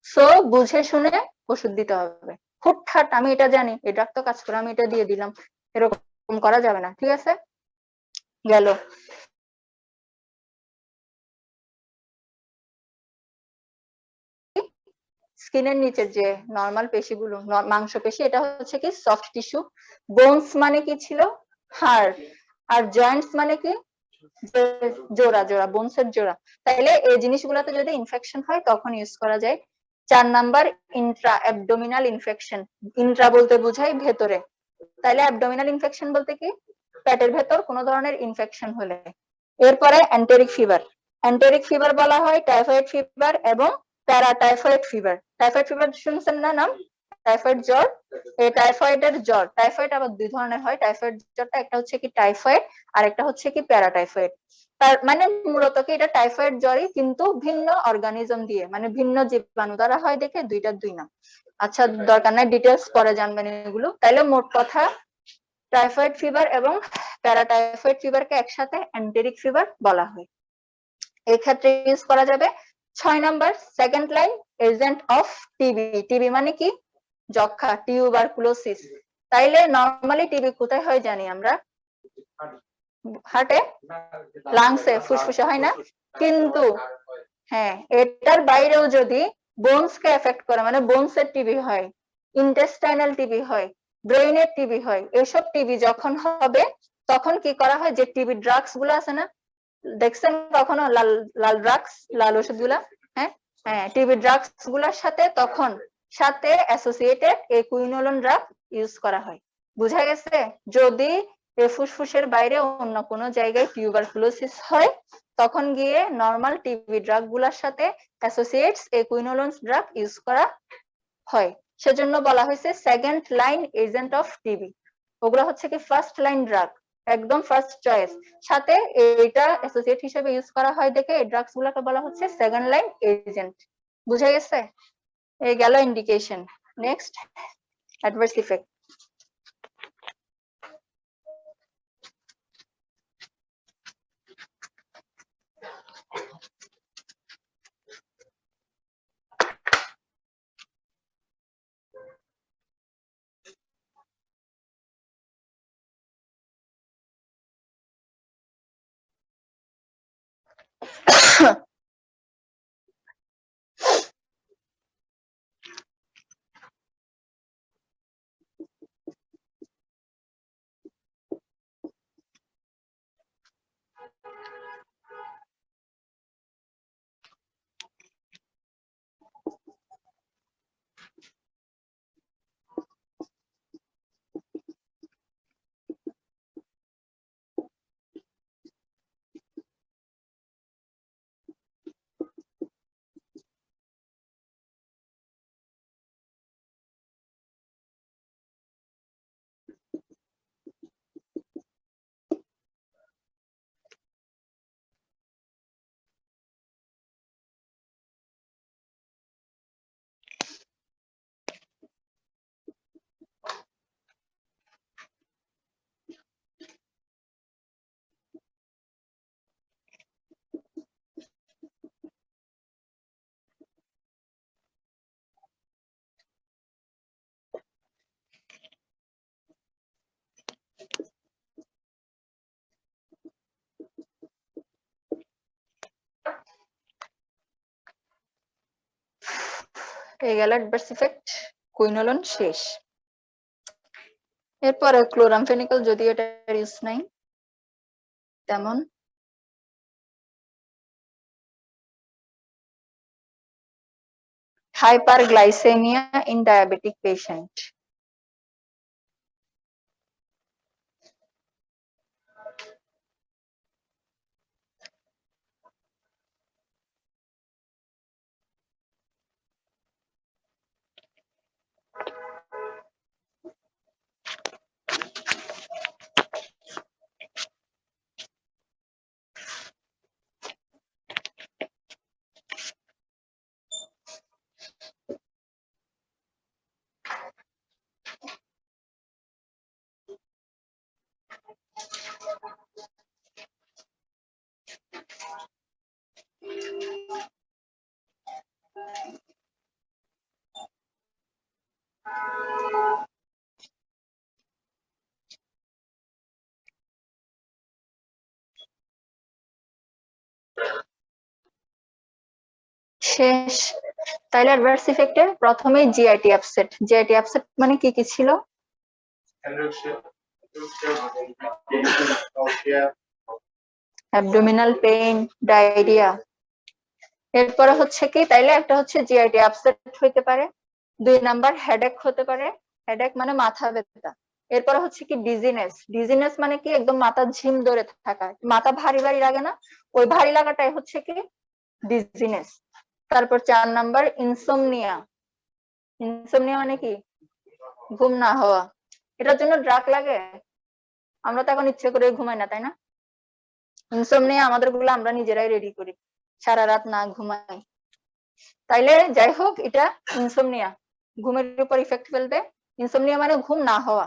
সো বুঝে শুনে ওষুধ দিতে হবে। হুটহাট আমি এটা জানি এই ড্রাগ তো কাজ করে, আমি এটা দিয়ে দিলাম, এরকম করা যাবে না। ঠিক আছে, গেল। স্কিনের নিচের যে নরমাল পেশিগুলো, মাংসপেশি, এটা হচ্ছে কি সফট টিস্যু। বোনস মানে কি ছিল? হাড়। আর জয়েন্টস মানে কি? জোড়া জোড়া, বোনসের জোড়া। তাইলে এই জিনিসগুলোতে যদি ইনফেকশন হয় তখন ইউজ করা যায়। 4 number Intra abdominal infection. Intra বলতে বোঝায় ভেতরে, তাইলে অ্যাবডোমিনাল ইনফেকশন বলতে কি পেটের ভেতর কোনো ধরনের ইনফেকশন হলে। এরপরে এন্টেরিক ফিভার। এন্টেরিক ফিভার বলা হয় টাইফয়েড ফিভার এবং প্যারাটাইফয়েড ফিভার। টাইফয়েড ফিভার শুনছেন না নাম? টাইফয়েড জ্বর। এই টাইফয়েডের জ্বর, টাইফয়েড আবার দুই ধরনের হয়। টাইফয়েড জ্বরটা একটা হচ্ছে কি টাইফয়েড, আর একটা হচ্ছে কি প্যারাটাইফয়েড। তার মানে মূলত কি এটা টাইফয়েড জ্বরই, কিন্তু ভিন্ন অর্গানিজম দিয়ে, মানে ভিন্ন জীবাণু দ্বারা হয় দেখে দুইটার দুই নাম। আচ্ছা দরকার নাই, ডিটেলস পরে জানবেন এগুলো। তাইলে মোট কথা টাইফয়েড ফিভার এবং প্যারাটাইফয়েড ফিভারকে একসাথে এন্টেরিক ফিভার বলা হয়। এই ক্ষেত্রে ইউজ করা যাবে 6 number second line agent of TB. TB মানে কি? যক্ষা, টিউবারকুলোসিস। তাইলে নরমালি টিবি কোথায় হয় জানি আমরা? হার্টে, লাংসে, ফুসফুসে হয় না? কিন্তু হ্যাঁ, এটার বাইরেও যদি বোনস কে এফেক্ট করে, মানে বোনসের টিবি হয়, ইন্টেস্টাইনাল টিবি হয়, ব্রেইনের টিবি হয়, এসব টিবি যখন হবে তখন কি করা হয়, যে টিবি ড্রাগস গুলো আছে না, দেখছেন কখনো লাল লাল ড্রাগস, লাল ওষুধগুলা? হ্যাঁ হ্যাঁ, টিবি ড্রাগস গুলার সাথে তখন সাথে অ্যাসোসিয়েটেড এই কুইনোলোন ড্রাগ ইউজ করা হয়। বুঝা গেছে? যদি ফুসফুসের বাইরে অন্য কোনো জায়গায় টিউবারকুলোসিস হয়, তখন গিয়ে নরমাল টিবি ড্রাগ গুলার সাথে অ্যাসোসিয়েটস এই কুইনোলোন ড্রাগ ইউজ করা হয়। সেজন্য বলা হয়েছে second line agent of TB. ওগুলো হচ্ছে কি ফার্স্ট লাইন ড্রাগ, একদম ফার্স্ট চয়েস। সাথে এটা অ্যাসোসিয়েট হিসেবে ইউজ করা হয় দেখে এই ড্রাগস গুলোকে বলা হচ্ছে সেকেন্ড লাইন এজেন্ট। বুঝা গেছে? এই গেল ইন্ডিকেশন। Next adverse effect. এই গেল অ্যাডভার্স ইফেক্ট, কুইনোলোন শেষ। এরপরে ক্লোরামফেনিকল, যদিও এটা ইউজ নাই তেমন। Hyperglycaemia in diabetic patient. শেষ। তাইলে অ্যাডভার্স ইফেক্টে প্রথমে জিআইটি আপসেট। জিআইটি আপসেট মানে কি কি ছিল? Abdominal pain, diarrhoea. এরপরে হচ্ছে কি, তাইলে একটা হচ্ছে জিআইটি আপসেট হইতে পারে। 2 নাম্বার হেডেক হতে পারে। হেডেক মানে মাথা ব্যথা। এরপরে হচ্ছে কি ডিজিনেস। ডিজিনেস মানে কি একদম মাথা ঝিম ধরে থাকা, মাথা ভারী ভারী লাগে না, ওই ভারী লাগাটাই হচ্ছে কি ডিজিনেস। তারপর 4 নাম্বার ইনসোমনিয়া। ইনসোমনিয়া মানে কি ঘুম না হওয়া। এটার জন্য ড্রাগ লাগে? আমরা তো এখন ইচ্ছে করে ঘুমাই না, তাই না? ইনসোমনিয়া আমাদের গুলো আমরা নিজেরাই রেডি করি, সারা রাত না ঘুমাই। তাইলে যাই হোক, এটা ইনসোমনিয়া, ঘুমের উপর ইফেক্ট ফেলবে। ইনসোমনিয়া মানে ঘুম না হওয়া।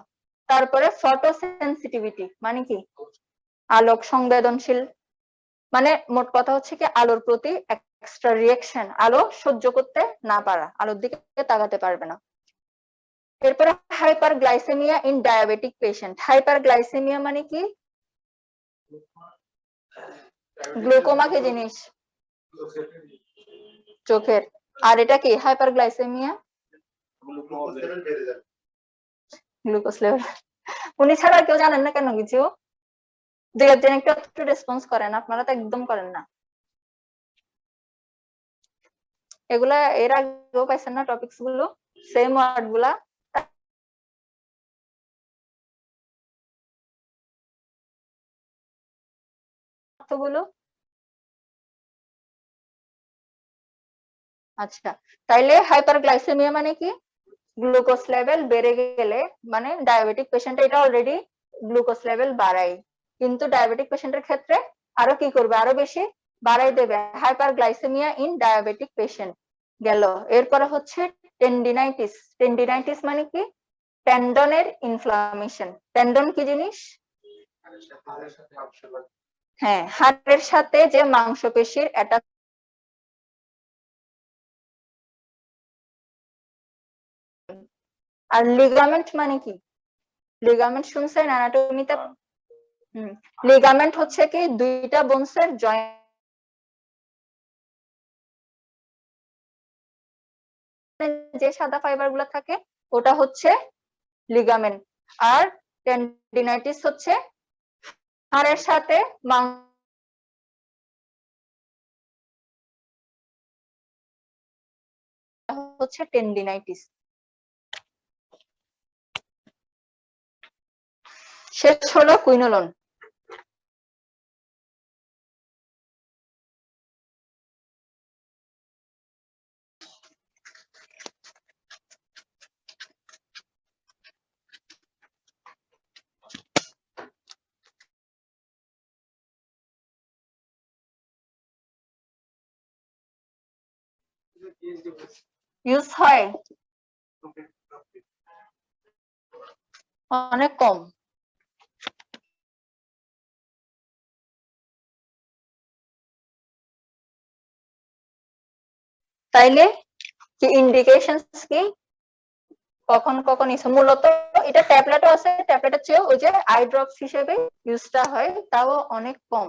তারপরে ফটোসেনসিটিভিটি মানে কি আলোক সংবেদনশীল, মানে মোট কথা হচ্ছে কি আলোর প্রতি এক্সট্রা রিয়াকশন, আলো সহ্য করতে না পারা, আলোর দিকে তাকাতে পারবে না। এরপরে hyperglycaemia in diabetic patient. Hyperglycaemia মানে কি গ্লুকোমা কি জিনিস? চোখের। আর এটা কি হাইপারগ্লাইসেমিয়া? Glucose level. উনি ছাড়া কেউ জানেন না কেন কিছু? দুই একজন একটু রেসপন্স করেন, আপনারা তো একদম করেন না। এগুলা এর আগেও পাইছেন না টপিকস গুলো, সেম ওয়ার্ড গুলা। গুলো আচ্ছা, তাইলে হাইপারগ্লাইসেমিয়া মানে কি গ্লুকোজ লেভেল বেড়ে গেলে, মানে ডায়াবেটিক পেশেন্ট এটা অলরেডি গ্লুকোজ লেভেল বাড়ায়, কিন্তু ডায়াবেটিক পেশেন্টের ক্ষেত্রে আরো কি করবে, আরো বেশি বাড়াই দেবে। হাইপারগ্লাইসেমিয়া ইন ডায়াবেটিক পেশেন্ট গেল। এরপরে হচ্ছে টেন্ডিনাইটিস। টেন্ডিনাইটিস মানে কি টেন্ডনের ইনফ্লামেশন। টেন্ডন কি জিনিস? হ্যাঁ, হাড়ের সাথে যে মাংসপেশির অ্যাটাচ। আর লিগামেন্ট মানে কি? লিগামেন্ট শুনছেন অ্যানাটমিতে? লিগামেন্ট হচ্ছে কি দুইটা বোনসের জয়েন্ট, যে সাদা ফাইবার গুলো থাকে ওটা হচ্ছে লিগামেন্ট। আর টেন্ডিনাইটিস হচ্ছে হাড়ের সাথে হচ্ছে টেন্ডিনাইটিস। শেষ হলো কুইনোলন। ইউজ হয় অনেক কম। তাইলে কি ইন্ডিকেশনস কি কখন কখন মূলত এটা ট্যাবলেটও আছে, ট্যাবলেটের চেয়েও ওই যে আই ড্রপস হিসেবে ইউজটা হয়, তাও অনেক কম।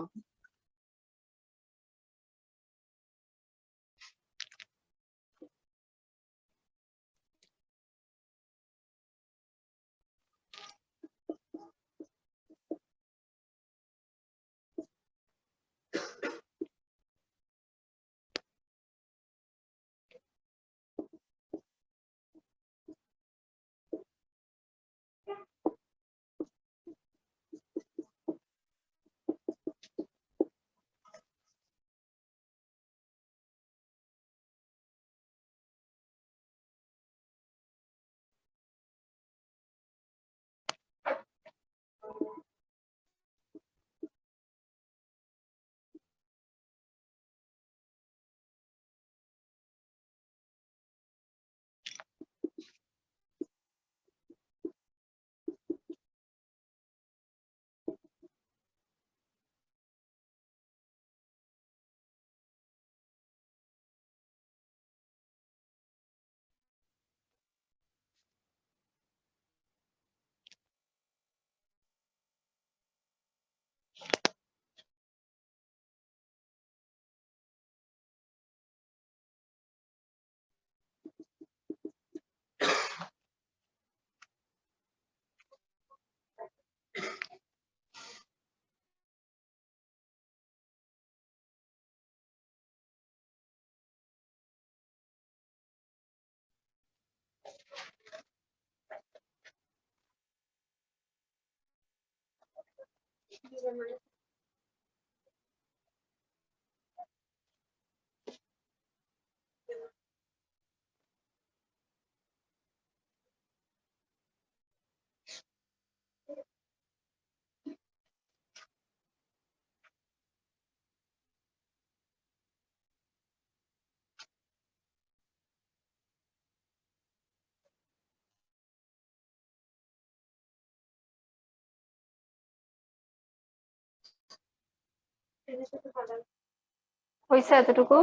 হয়েছে এতটুকু?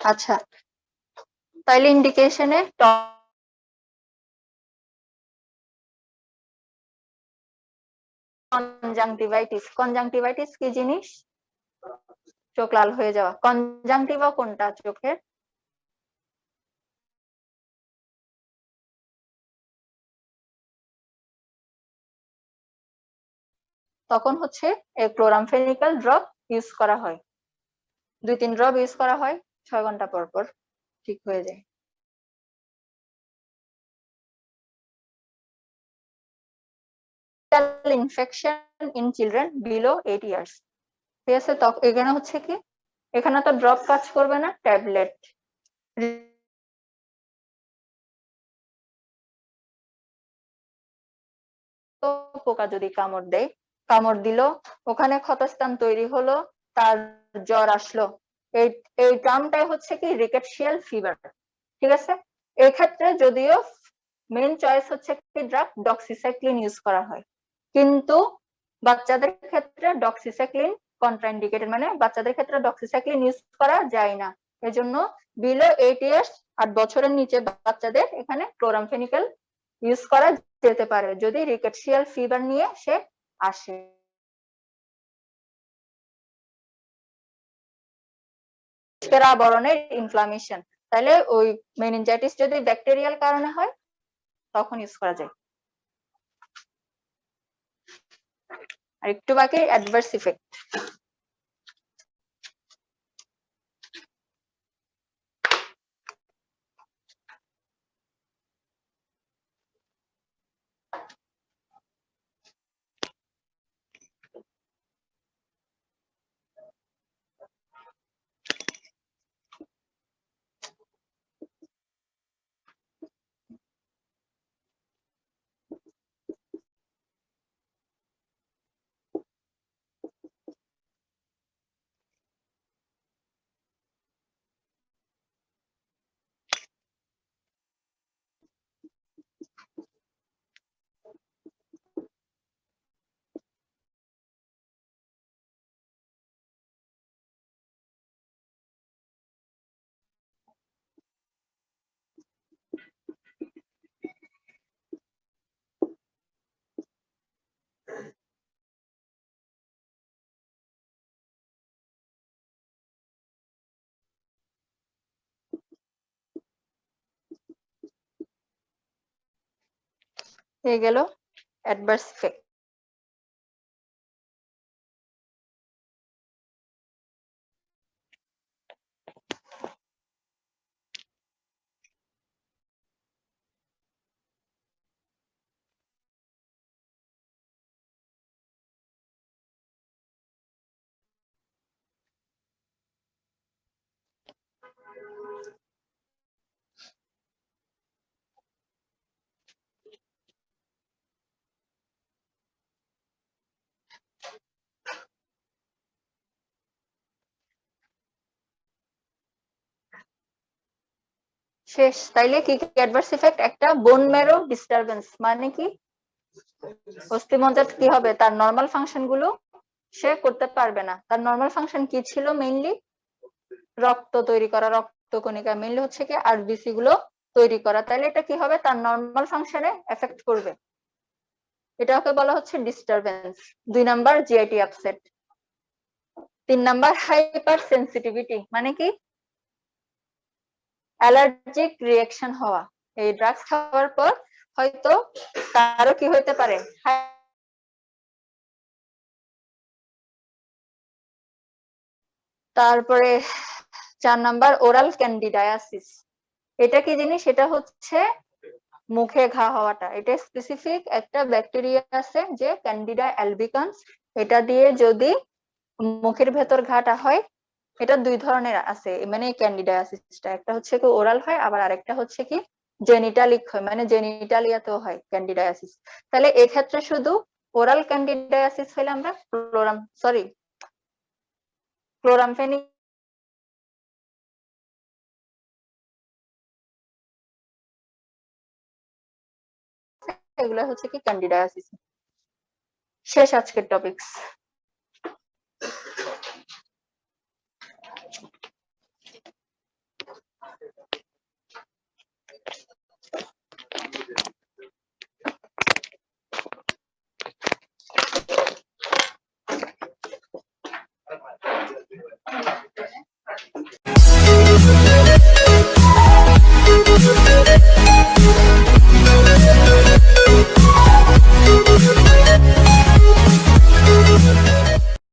আচ্ছা, তাইলে ইন্ডিকেশনে কনজাংটিভাইটিস। কনজাংটিভাইটিস কি জিনিস? চোখ লাল হয়ে যাওয়া। কনজাংটিভা কোনটা চোখের? তখন হচ্ছে ক্লোরামফেনিক্যাল ড্রপ ইউজ করা হয়, 2-3 ড্রপ ইউজ করা হয়, 6 ঘন্টা পর পর ঠিক হয়ে যায়। Infection in children below 8 years. ঠিক আছে, তো এখানে হচ্ছে কি, এখানে তো ড্রপ কাজ করবে না, ট্যাবলেট। তো পোকা যদি কামড় দেয়, কামড় দিল, ওখানে ক্ষতস্থান তৈরি হলো, তার জ্বর আসলো, এই এই টার্মটাই হচ্ছে কি রিকেটশিয়াল ফিভার। ঠিক আছে, এই ক্ষেত্রে যদিও মেইন চয়েস হচ্ছে কি ড্রাগ ডক্সিসাইক্লিন ইউজ করা হয়, কিন্তু বাচ্চাদের ক্ষেত্রে ডক্সিসাইক্লিন কন্ট্রাইন্ডিকেটেড, মানে বাচ্চাদের ক্ষেত্রে ডক্সিসাইক্লিন ইউজ করা যায় না। এজন্য বিলো 8 ইয়ার্স, 8 বছরের নিচে বাচ্চাদের এখানে ক্লোরামফেনিক্যাল ইউজ করা যেতে পারে যদি রিকেটশিয়াল ফিভার নিয়ে সে আসে। আবরণের ইনফ্লামেশন, তাহলে ওই মেনিনজাইটিস যদি ব্যাকটেরিয়াল কারণে হয় তখন ইউজ করা যায়। আর একটু বাকি অ্যাডভার্স ইফেক্ট। হয়ে গেল অ্যাডভার্স ইফেক্ট। শেষ। তাইলে কি কি অ্যাডভার্স ইফেক্ট? একটা বোন ম্যারো ডিস্টারবেন্স, মানে কি অস্থিমজ্জা কি হবে, তার নরমাল ফাংশন গুলো সে করতে পারবে না। তার নরমাল ফাংশন কি ছিল? মেইনলি রক্ত তৈরি করা, রক্তকণিকা মেইনলি হচ্ছে কি আরবিসি গুলো তৈরি করা। তাহলে এটা কি হবে, তার নরমাল ফাংশনে এফেক্ট করবে, এটাকে বলা হচ্ছে disturbance. 2 number GIT upset. 3 number hyper sensitivity, মানে কি অ্যালার্জিক রিঅ্যাকশন হওয়া। এই ড্রাগস খাওয়ার পর হয়তো কারো কি হতে পারে, তারপরে 4 নাম্বার ওরাল ক্যান্ডিডায়াসিস। এটা কি জিনিস? এটা হচ্ছে মুখে ঘা হওয়াটা। এটা স্পেসিফিক একটা ব্যাকটেরিয়া আছে যে ক্যান্ডিডা অ্যালবিকান্স, এটা দিয়ে যদি মুখের ভেতর ঘাটা হয়, এটা দুই ধরনের আছে, মানে ক্যান্ডিডায়াসিসটা একটা হচ্ছে কি ওরাল হয়, আবার আরেকটা হচ্ছে কি জেনিটালিক হয়, মানে জেনিটালিয়াতেও হয় ক্যান্ডিডায়াসিস। তাহলে এক্ষেত্রে শুধু ওরাল ক্যান্ডিডায়াসিস হলে আমরা ক্লোরামফেনিক এগুলো হচ্ছে কি ক্যান্ডিডায়াসিস। শেষ আজকের টপিকস।